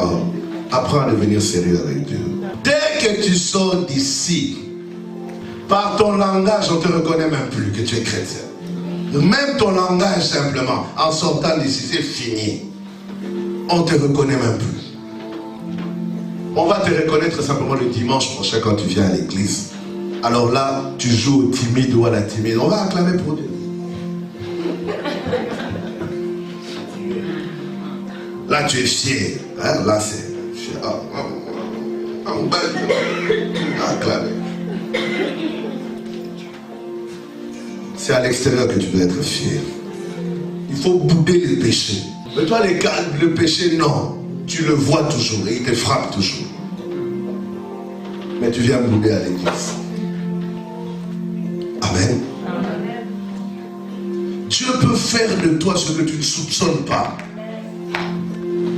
Oh, apprends à devenir sérieux avec Dieu. Dès que tu sors d'ici, par ton langage, on ne te reconnaît même plus que tu es chrétien. Même ton langage simplement, en sortant d'ici, c'est fini. On ne te reconnaît même plus. On va te reconnaître simplement le dimanche prochain quand tu viens à l'église. Alors là, tu joues au timide ou à la timide. On va acclamer pour Dieu. Là, tu es fier. Hein? Là, c'est... Acclamer. C'est à l'extérieur que tu dois être fier. Il faut bouder le péché. Mais toi, le péché, non. Tu le vois toujours et il te frappe toujours. Mais tu viens bouder à l'église. Amen. Amen. Dieu peut faire de toi ce que tu ne soupçonnes pas.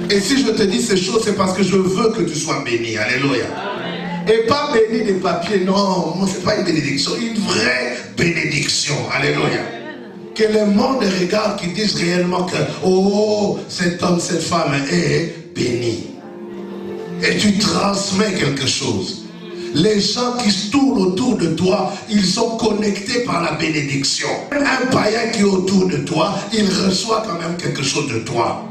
Et si je te dis ces choses, c'est parce que je veux que tu sois béni. Alléluia. Amen. Et pas béni des papiers, non. Ce n'est pas une bénédiction, une vraie bénédiction. Alléluia. Que le monde regarde, qui disent réellement que, oh, cet homme, cette femme est béni. Et tu transmets quelque chose. Les gens qui se tournent autour de toi, ils sont connectés par la bénédiction. Un païen qui est autour de toi, il reçoit quand même quelque chose de toi.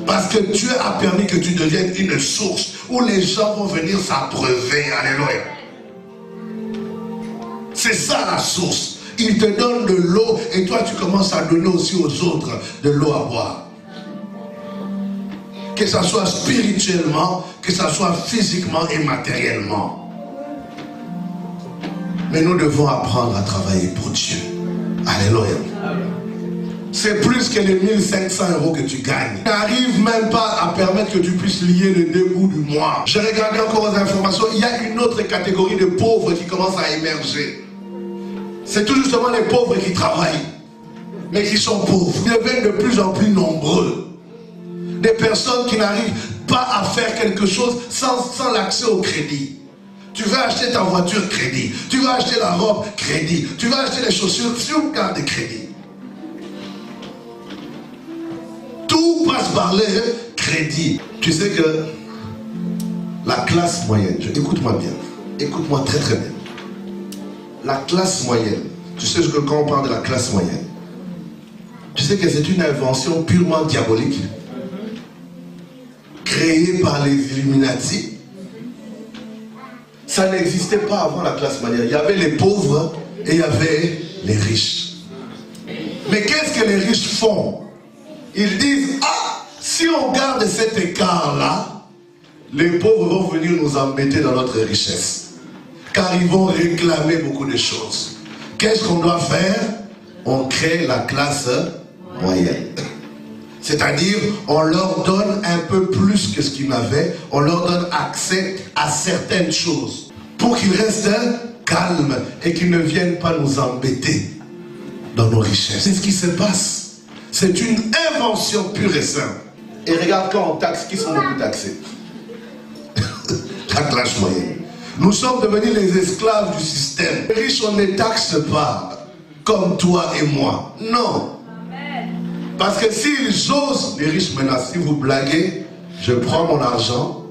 Parce que Dieu a permis que tu deviennes une source où les gens vont venir s'abreuver. Alléluia. C'est ça la source. Il te donne de l'eau et toi tu commences à donner aussi aux autres de l'eau à boire. Que ça soit spirituellement, que ça soit physiquement et matériellement. Mais nous devons apprendre à travailler pour Dieu. Alléluia. C'est plus que les 1500 € que tu gagnes. Tu n'arrives même pas à permettre que tu puisses lier les deux bouts du mois. J'ai regardé encore aux informations, il y a une autre catégorie de pauvres qui commence à émerger. C'est tout justement les pauvres qui travaillent, mais qui sont pauvres. Ils deviennent de plus en plus nombreux. Des personnes qui n'arrivent pas à faire quelque chose sans l'accès au crédit. Tu veux acheter ta voiture, crédit. Tu veux acheter la robe, crédit. Tu veux acheter les chaussures, sur carte de crédit. Tout passe par le crédit. Tu sais que la classe moyenne, écoute-moi bien, écoute-moi très très bien. La classe moyenne, tu sais que quand on parle de la classe moyenne, tu sais que c'est une invention purement diabolique, créée par les Illuminati. Ça n'existait pas avant la classe moyenne. Il y avait les pauvres et il y avait les riches. Mais qu'est-ce que les riches font? Ils disent, ah, si on garde cet écart-là, les pauvres vont venir nous embêter dans notre richesse. Car ils vont réclamer beaucoup de choses. Qu'est-ce qu'on doit faire? On crée la classe moyenne. C'est-à-dire, on leur donne un peu plus que ce qu'ils n'avaient. On leur donne accès à certaines choses. Pour qu'ils restent calmes et qu'ils ne viennent pas nous embêter dans nos richesses. C'est ce qui se passe. C'est une invention pure et simple. Et regarde quand on taxe, qui sont beaucoup taxés? La classe moyenne. Nous sommes devenus les esclaves du système. Les riches, on ne les taxe pas comme toi et moi. Non. Parce que s'ils osent, les riches maintenant, si vous blaguez, je prends mon argent,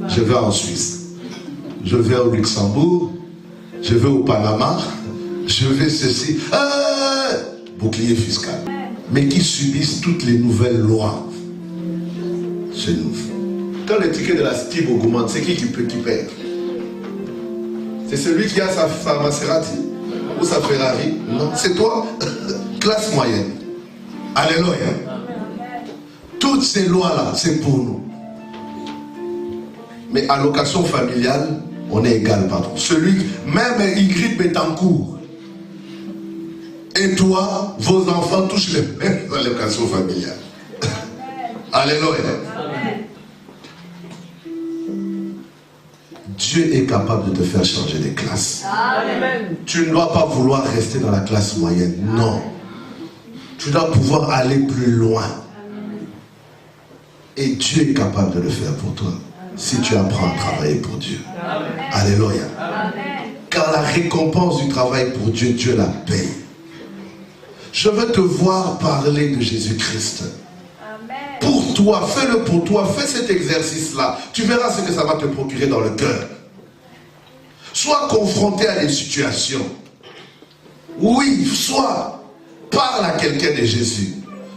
je vais en Suisse, je vais au Luxembourg, je vais au Panama, je vais ceci, bouclier fiscal. Mais qui subissent toutes les nouvelles lois chez nous. Quand le ticket de la STIB augmente, c'est qui paie? C'est celui qui a sa Maserati ou sa Ferrari? Non, c'est toi. Classe moyenne. Alléluia. Toutes ces lois-là, c'est pour nous. Mais allocation familiale, on est égal, pardon. Celui, même Ingrid Betancourt, et toi, vos enfants touchent les mêmes allocations familiales. Alléluia. Dieu est capable de te faire changer de classe. Amen. Tu ne dois pas vouloir rester dans la classe moyenne. Non. Tu dois pouvoir aller plus loin. Et Dieu est capable de le faire pour toi. Si tu apprends à travailler pour Dieu. Amen. Alléluia. Amen. Car la récompense du travail pour Dieu, Dieu la paye. Je veux te voir parler de Jésus-Christ. Pour toi, fais-le pour toi, fais cet exercice-là. Tu verras ce que ça va te procurer dans le cœur. Sois confronté à des situations. Oui, sois, parle à quelqu'un de Jésus.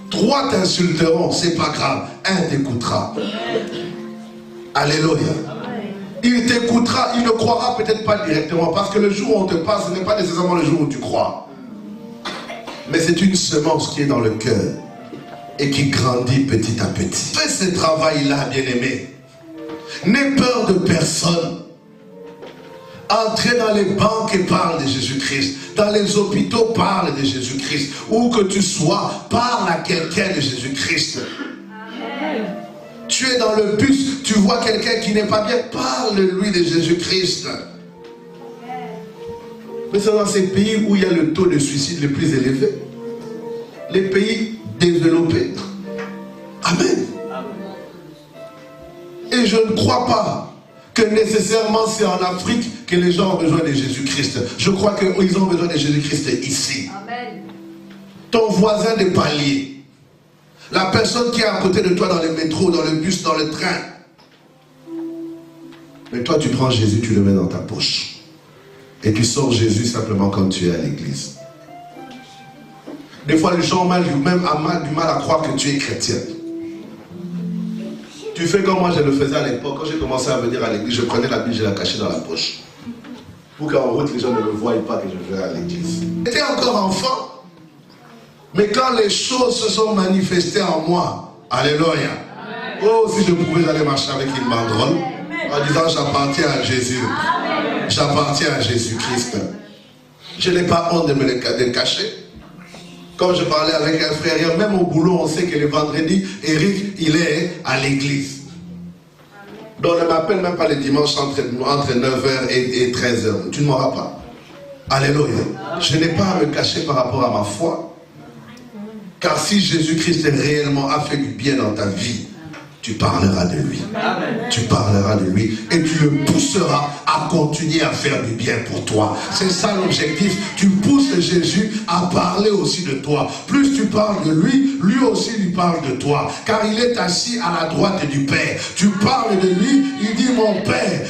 3 t'insulteront, c'est pas grave, 1 t'écoutera. Alléluia. Il t'écoutera, il ne croira peut-être pas directement, parce que le jour où on te parle, ce n'est pas nécessairement le jour où tu crois. Mais c'est une semence qui est dans le cœur et qui grandit petit à petit. Fais ce travail-là, bien-aimé. N'aie peur de personne. Entrez dans les banques et parle de Jésus-Christ. Dans les hôpitaux, parle de Jésus-Christ. Où que tu sois, parle à quelqu'un de Jésus-Christ. Tu es dans le bus, tu vois quelqu'un qui n'est pas bien, parle-lui de Jésus-Christ. Mais c'est dans ces pays où il y a le taux de suicide le plus élevé. Les pays développés. Amen. Et je ne crois pas que nécessairement c'est en Afrique que les gens ont besoin de Jésus-Christ. Je crois qu'ils ont besoin de Jésus-Christ ici. Amen. Ton voisin de palier, la personne qui est à côté de toi dans le métro, dans le bus, dans le train. Mais toi tu prends Jésus, tu le mets dans ta poche. Et tu sors Jésus simplement quand tu es à l'église. Des fois les gens ont même du mal à croire que tu es chrétien. Tu fais comme moi je le faisais à l'époque. Quand j'ai commencé à venir à l'église, je prenais la Bible, je la cachais dans la poche. Pour qu'en route, les gens ne me voient pas que je vais à l'église. J'étais encore enfant. Mais quand les choses se sont manifestées en moi, alléluia. Oh, si je pouvais aller marcher avec une banderole, en disant j'appartiens à Jésus. J'appartiens à Jésus-Christ. Je n'ai pas honte de me le cacher. Comme je parlais avec un frère, même au boulot, on sait que le vendredi, Eric, il est à l'église. Donc ne m'appelle même pas le dimanche entre 9h et 13h. Tu ne m'auras pas. Alléluia. Je n'ai pas à me cacher par rapport à ma foi. Car si Jésus-Christ réellement a fait du bien dans ta vie, tu parleras de lui. Amen. Tu parleras de lui et tu le pousseras à continuer à faire du bien pour toi. C'est ça l'objectif. Tu pousses Jésus à parler aussi de toi. Plus tu parles de lui, lui aussi lui parle de toi. Car il est assis à la droite du Père. Tu parles de lui, il dit mon Père,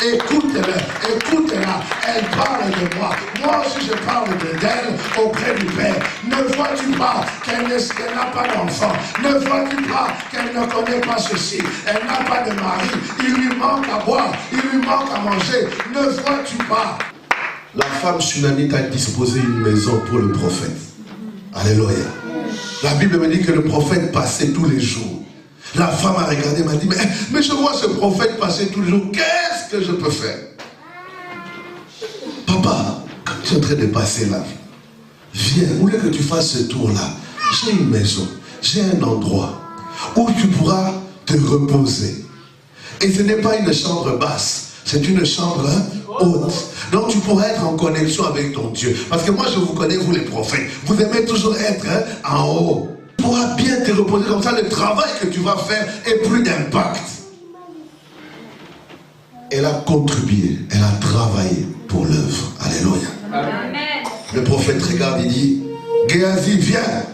écoute-la, écoute-la. Elle parle de moi. Moi aussi je parle d'elle auprès du Père. Ne vois-tu pas qu'elle n'a pas d'enfant? Ne vois-tu pas qu'elle ne connaît pas ceci? Elle n'a pas de mari. Il lui manque à boire. Il lui manque à manger. Ne vois-tu pas? La femme sunamite a disposé une maison pour le prophète. Alléluia. La Bible me dit que le prophète passait tous les jours. La femme a regardé et m'a dit, mais je vois ce prophète passer tous les jours. Qu'est-ce que je peux faire? Papa, quand tu es en train de passer là, viens, où est-ce que tu fasses ce tour-là? J'ai une maison, j'ai un endroit où tu pourras te reposer. Et ce n'est pas une chambre basse, c'est une chambre haute. Donc tu pourras être en connexion avec ton Dieu. Parce que moi je vous connais, vous les prophètes, vous aimez toujours être en haut. Tu pourras bien te reposer comme ça, le travail que tu vas faire est plus d'impact. Elle a contribué, elle a travaillé pour l'œuvre. Alléluia. Amen. Le prophète regarde et dit, Géasi, viens.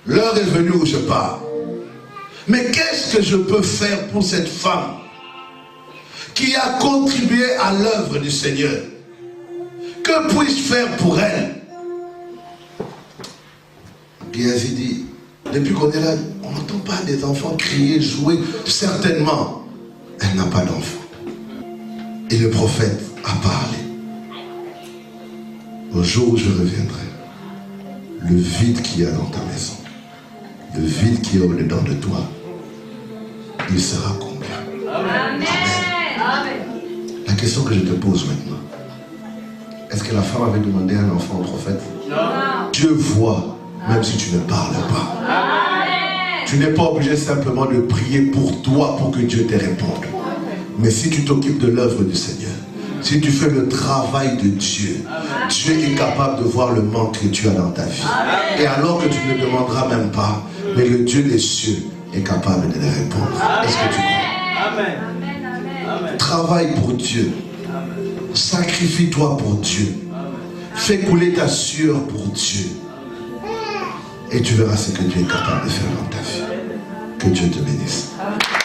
L'heure est venue où je pars. Mais qu'est-ce que je peux faire pour cette femme qui a contribué à l'œuvre du Seigneur? Que puis-je faire pour elle? Géasi dit, depuis qu'on est là, on n'entend pas des enfants crier, jouer. Certainement, elle n'a pas d'enfant. Et le prophète a parlé. Au jour où je reviendrai, le vide qu'il y a dans ta maison, le vide qui est au-dedans de toi, il sera comblé. Amen. Amen. La question que je te pose maintenant, est-ce que la femme avait demandé un enfant au prophète? Non. Dieu voit, même si tu ne parles pas. Amen. Tu n'es pas obligé simplement de prier pour toi pour que Dieu te réponde. Mais si tu t'occupes de l'œuvre du Seigneur, si tu fais le travail de Dieu, Amen. Dieu est capable de voir le manque que tu as dans ta vie. Amen. Et alors que tu ne demanderas même pas, mais le Dieu des cieux est capable de les répondre. Est-ce que tu crois? Amen. Amen. Travaille pour Dieu. Amen. Sacrifie-toi pour Dieu. Amen. Fais couler ta sueur pour Dieu. Et tu verras ce que Dieu est capable de faire dans ta vie. Que Dieu te bénisse.